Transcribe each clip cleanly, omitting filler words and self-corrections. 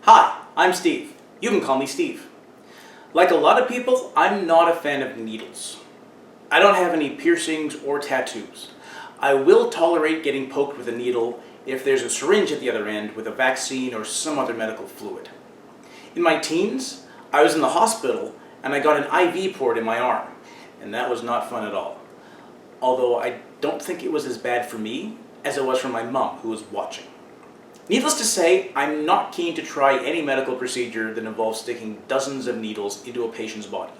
Hi, I'm Steve. You can call me Steve. Like a lot of people, I'm not a fan of needles. I don't have any piercings or tattoos. I will tolerate getting poked with a needle if there's a syringe at the other end with a vaccine or some other medical fluid. In my teens, I was in the hospital and I got an IV poured in my arm, and that was not fun at all. Although I don't think it was as bad for me as it was for my mom, who was watching. Needless to say, I'm not keen to try any medical procedure that involves sticking dozens of needles into a patient's body.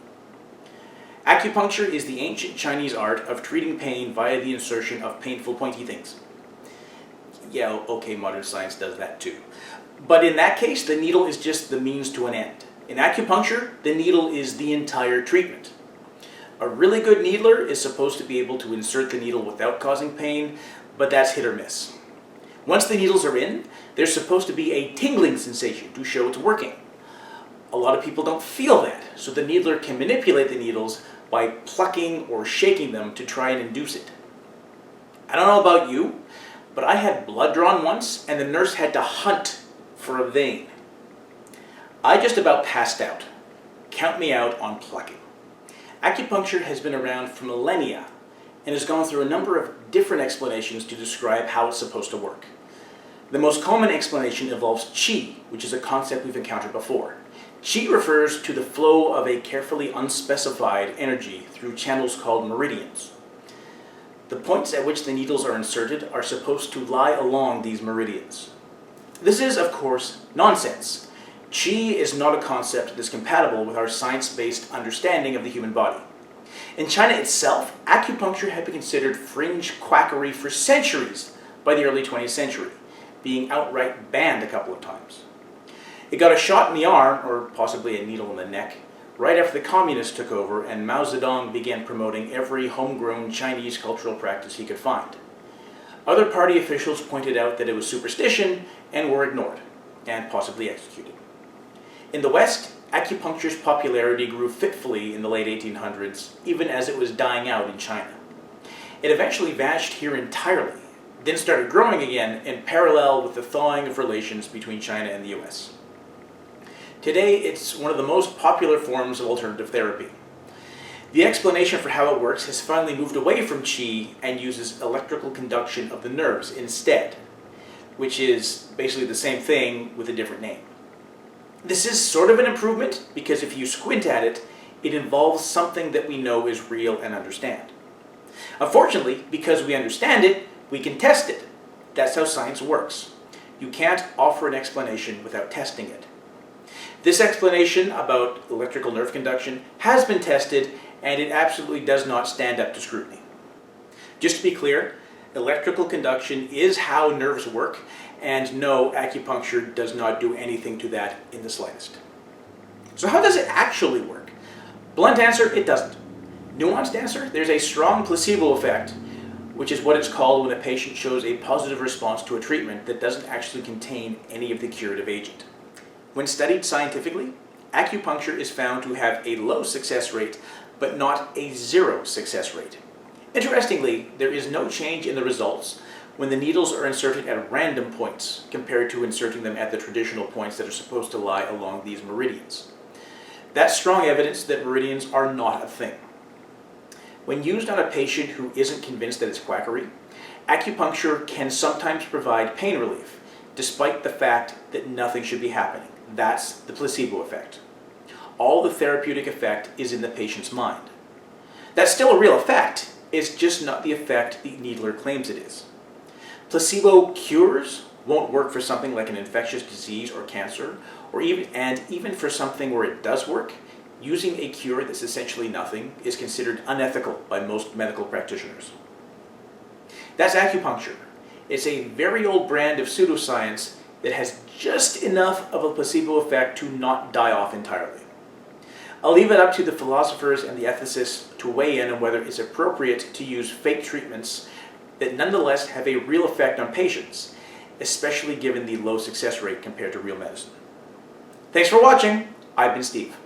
Acupuncture is the ancient Chinese art of treating pain via the insertion of painful pointy things. Yeah, okay, modern science does that too. But in that case, the needle is just the means to an end. In acupuncture, the needle is the entire treatment. A really good needler is supposed to be able to insert the needle without causing pain, but that's hit or miss. Once the needles are in, there's supposed to be a tingling sensation to show it's working. A lot of people don't feel that, so the needler can manipulate the needles by plucking or shaking them to try and induce it. I don't know about you, but I had blood drawn once and the nurse had to hunt for a vein. I just about passed out. Count me out on plucking. Acupuncture has been around for millennia and has gone through a number of different explanations to describe how it's supposed to work. The most common explanation involves qi, which is a concept we've encountered before. Qi refers to the flow of a carefully unspecified energy through channels called meridians. The points at which the needles are inserted are supposed to lie along these meridians. This is, of course, nonsense. Qi is not a concept that's compatible with our science-based understanding of the human body. In China itself, acupuncture had been considered fringe quackery for centuries by the early 20th century, being outright banned a couple of times. It got a shot in the arm, or possibly a needle in the neck, right after the communists took over and Mao Zedong began promoting every homegrown Chinese cultural practice he could find. Other party officials pointed out that it was superstition and were ignored, and possibly executed. In the West, acupuncture's popularity grew fitfully in the late 1800s, even as it was dying out in China. It eventually vanished here entirely, then started growing again in parallel with the thawing of relations between China and the US. Today, it's one of the most popular forms of alternative therapy. The explanation for how it works has finally moved away from qi and uses electrical conduction of the nerves instead, which is basically the same thing with a different name. This is sort of an improvement because if you squint at it, it involves something that we know is real and understand. Unfortunately, because we understand it, we can test it. That's how science works. You can't offer an explanation without testing it. This explanation about electrical nerve conduction has been tested, and it absolutely does not stand up to scrutiny. Just to be clear, electrical conduction is how nerves work, and no, acupuncture does not do anything to that in the slightest. So how does it actually work? Blunt answer, it doesn't. Nuanced answer, there's a strong placebo effect, which is what it's called when a patient shows a positive response to a treatment that doesn't actually contain any of the curative agent. When studied scientifically, acupuncture is found to have a low success rate, but not a zero success rate. Interestingly, there is no change in the results when the needles are inserted at random points compared to inserting them at the traditional points that are supposed to lie along these meridians. That's strong evidence that meridians are not a thing. When used on a patient who isn't convinced that it's quackery, acupuncture can sometimes provide pain relief, despite the fact that nothing should be happening. That's the placebo effect. All the therapeutic effect is in the patient's mind. That's still a real effect, it's just not the effect the needler claims it is. Placebo cures won't work for something like an infectious disease or cancer, or even for something where it does work, using a cure that's essentially nothing is considered unethical by most medical practitioners. That's acupuncture. It's a very old brand of pseudoscience that has just enough of a placebo effect to not die off entirely. I'll leave it up to the philosophers and the ethicists to weigh in on whether it's appropriate to use fake treatments that nonetheless have a real effect on patients, especially given the low success rate compared to real medicine. Thanks for watching. I've been Steve.